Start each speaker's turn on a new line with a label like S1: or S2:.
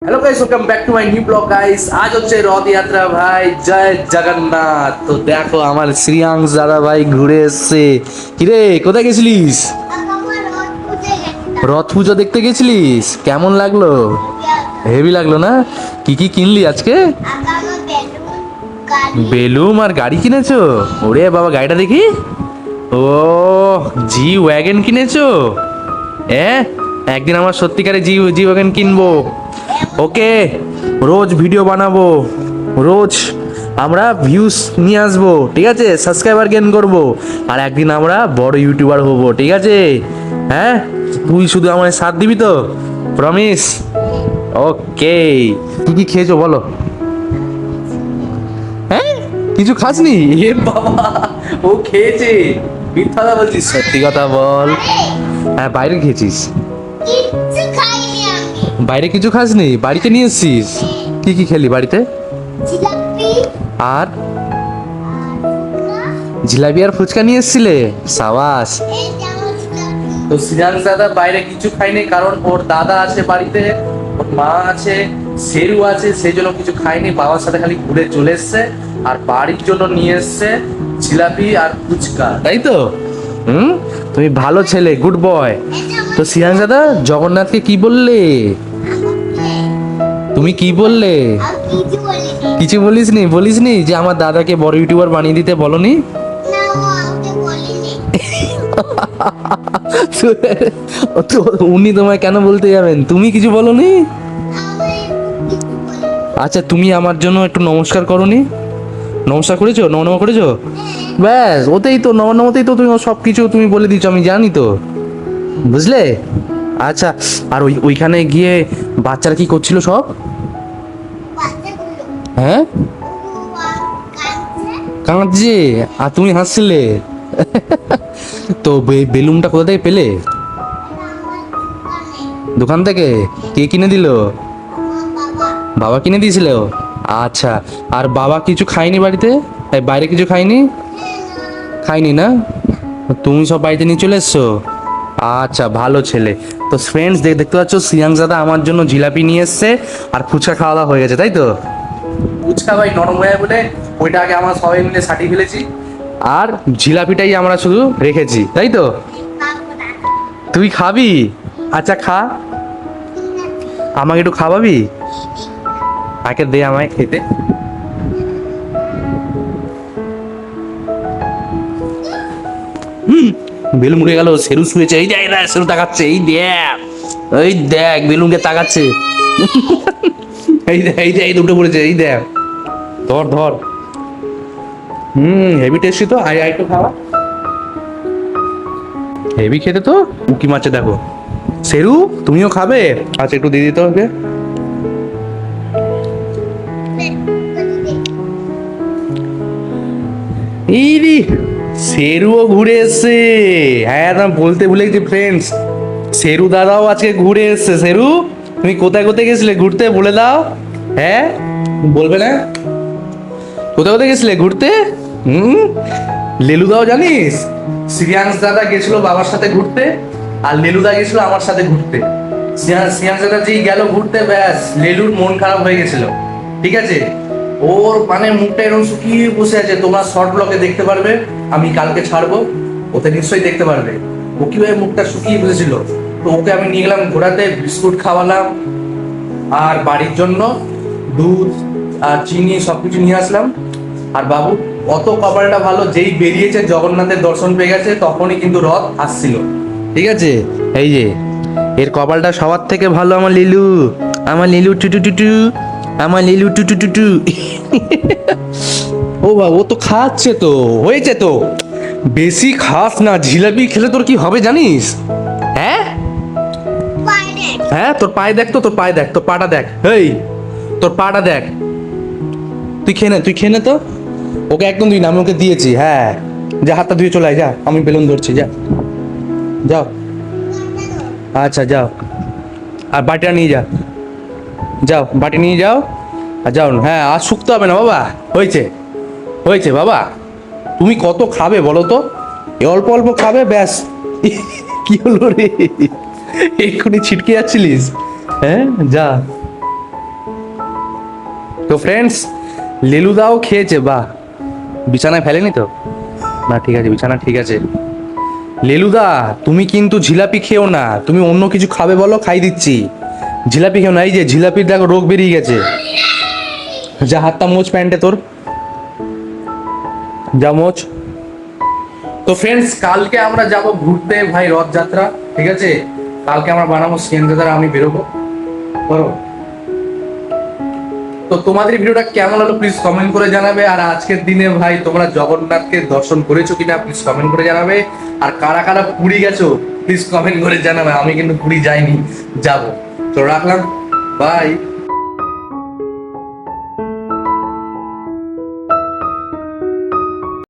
S1: Hello guys, welcome back to my new blog guys. আজ হচ্ছে রথযাত্রা ভাই, জয় জগন্নাথ। তো দেখো আমার শ্রিয়াংশ দাদা ভাই ঘুরে এসছে। কিরে, কোথায় গেছিলিস? রথ পুজো দেখতে গেছিলিস? কেমন লাগলো? হেভি লাগলো না? কি কি কিনলি আজকে? বেলুন আর গাড়ি কিনেছো? ওরে বাবা, গাড়িটা দেখি। ও, জি ওয়াগন কিনেছো? একদিন আমার সত্যিকারে জি জি ওয়াগন কিনবো। ওকে, রোজ ভিডিও বানাবো, রোজ আমরা ভিউজ নিয়ে আসবো, ঠিক আছে? সাবস্ক্রাইবার গেইন করবো, আর একদিন আমরা বড় ইউটিউবার হবো, ঠিক আছে? হ্যাঁ, তুই শুধু আমার সাথ দিবি তো? প্রমিস? ওকে। কি কি খেয়েছো বলো? হ্যাঁ, কিছু খাসনি? এ বাবা, ও খেয়েছে। মিথ্যা কথা বলছিস, সত্যি কথা বল। হ্যাঁ, বাইরে খেয়েছিস? বাইরে কিছু খাসনি? বাড়িতে নিয়ে এসছিস? কি কি খেলি বাড়িতে? আর জিলাপি আর ফুচকা নিয়ে এসছিলে? সাবাস। তো শ্রীয়াংশ দাদা বাইরে কিছু খায়নি, কারণ ওর দাদা আছে বাড়িতে, ওর মা আছে, শেরু আছে, সেই জন্য কিছু খায়নি। বাবার সাথে খালি ঘুরে চলে এসছে, আর বাড়ির জন্য নিয়ে এসছে জিলাপি আর ফুচকা, তাই তো? তুমি ভালো ছেলে, গুড বয়। তো শ্রীয়াংশ দাদা জগন্নাথকে কি বললে? তুমি কি বললে? কিছু বলিসনি যে আমার দাদাকে বড় ইউটিউবার বানিয়ে দিতে বলনি? তো উনি তোমায় কেন বলতে যাবেন? তুমি কিছু বলনি? আচ্ছা, তুমি আমার জন্য একটু নমস্কার করনি? নমস্কার করেছো? নমস্কার করেছো? ব্যাস, ওতেই তো, নমতেই তো তুমি সব কিছু তুমি বলে দিচ্ছ, আমি জানি তো, বুঝলে? আচ্ছা, আর ওইখানে গিয়ে বাচ্চারা কি করছিল সব? হ্যাঁ, কাঁদছে আর তুমি হাসছিলে। তো বেলুনটা কোথা থেকে পেলে? দোকান থেকে? কে কিনে দিল? বাবা কিনে দিয়েছিল? আচ্ছা, আর বাবা কিছু খায়নি বাড়িতে? বাইরে কিছু খায়নি না? তুমি সব বাড়িতে নিয়ে চলে এসছো? আচ্ছা, ভালো ছেলে। তো ফ্রেন্ডস, দেখতে পাচ্ছ শ্রিয়াংশ দাদা আমার জন্য জিলাপি নিয়ে এসছে, আর ফুচকা খাওয়া দাওয়া হয়ে গেছে, তাই তো? ফুচকা ভাই নরম হয়ে বলে ওইটা আগে আমরা সবাই মিলে সাটিয়ে ফেলেছি, আর জিলাপিটাই আমরা শুধু রেখেছি, তাই তো? তুই খাবি? আচ্ছা খা, আমাকে একটু খাওয়াবি? আগে দে আমায় খেতে। বেলুন উড়ে গেল, সেরু শুয়েছে, এই দেখ না, সেরু তাকাচ্ছে, এই দেখ বেলুনকে তাকাচ্ছে। এই দুটো পড়েছে, এই দেখ, ধর ধর। হেভি টেস্টি তো, আই একটু খাওয়া। হেভি খেতে তো, উকি মারছে দেখো। সেরু, তুমিও খাবে? আচ্ছা, একটু দিয়ে দিতে হবে। ইরি, সেরুও ঘুরে এসছে। হ্যাঁ, আমি বলতে ভুলে গেছি ফ্রেন্ডস, সেরু দাদাও আজকে ঘুরে এসছে। সেরু, তুমি কোথায় কোথায় গেছিলে ঘুরতে, বলে দাও। হ্যাঁ, বলবে না? কোথায় কোথায় গেছিলে ঘুরতে? লেলুদাও জানিস, শ্রিয়াংশ দাদা গেছিল বাবার সাথে ঘুরতে, আর লেলুদা গেছিল আমার সাথে ঘুরতে। শ্রিয়াংশ দাদা যেই গেল ঘুরতে, ব্যাস লেলুর মন খারাপ হয়ে গেছিল, ঠিক আছে? ওর মানে মুখটা এরকম শুকিয়ে বসে আছে, তোমরা শর্ট ব্লগে দেখতে পারবে, আমি কালকে ছাড়বো, ওতে নিশ্চয়ই দেখতে পারবে ও কিভাবে মুখটা শুকিয়ে বসেছিল। তো ওকে আমি নিয়ে গেলাম ঘোরাতে, বিস্কুট খাওয়ালাম, আর বাড়ির জন্য দুধ আর চিনি সবকিছু নিয়ে আসলাম। আর বাবু অত কপালটা ভালো, যেই বেরিয়েছে জগন্নাথের দর্শন পেয়ে গেছে, তখনই কিন্তু রথ আসছিল, ঠিক আছে? এই যে এর কপালটা সবার থেকে ভালো, আমার লিলু, আমার লিলু টুটু টুটু, আমার লিলু টুটু টুটু। ও বাবা, ও তো খাচ্ছে, তো হয়েছে তো, বেশি খাস না, জিলাপি খেলে তোর কি হবে জানিস? হ্যাঁ হ্যাঁ, তোর পায়ে দেখ তো, তোর পায়ে দেখ, তোর পাটা দেখ, এই তোর পাটা দেখ। তুই খেয়ে নে তো। ওকে একদম দিই না, আমি ওকে দিয়েছি। হ্যাঁ, যা, হাতটা ধুয়ে চলে আয়, যা, আমি বেলুন ধরছি, যা, যাও। আচ্ছা যাও, আর বাটিটা নিয়ে যা, যাও বাটি নিয়ে যাও, আর যাও। হ্যাঁ, আর শুকতে হবে না বাবা, হয়েছে হয়েছে বাবা। তুমি কত খাবে বলো তো? অল্প অল্প খাবে, ব্যাস। কি হলো রে, এক্ষুনি ছিটকে যাচ্ছিলিস? হ্যাঁ, যা। তো ফ্রেন্ডস, লেলুদাও খেয়েছে, বাহ। বিছানায় ফেলেনি তো? না ঠিক আছে, বিছানা ঠিক আছে। লেলুদা, তুমি কিন্তু জিলাপি খেও না, তুমি অন্য কিছু খাবে বলো, খাই দিচ্ছি। জিলাপি খেও না, এই যে জিলাপির দেখো রোগ বেরিয়ে গেছে। যা হাতটা মোচ প্যান্টে তোর, যা মোচ। তো ফ্রেন্ডস, কালকে আমরা যাব ঘুরতে ভাই, রথযাত্রা, ঠিক আছে? কালকে আমরা বানাবো সিএনজি, আমি বেরোবো, বলো। তো তোমাদের ভিডিওটা কেমন হলো প্লিজ কমেন্ট করে জানাবে। আর আজকের দিনে ভাই তোমরা জগন্নাথকে দর্শন করেছো কিনা প্লিজ কমেন্ট করে জানাবে। আর কারা কারা পুরী গেছো প্লিজ কমেন্ট করে জানাবে। আমি কিন্তু পুরী যাইনি, যাব। তো রাখলাম, বাই।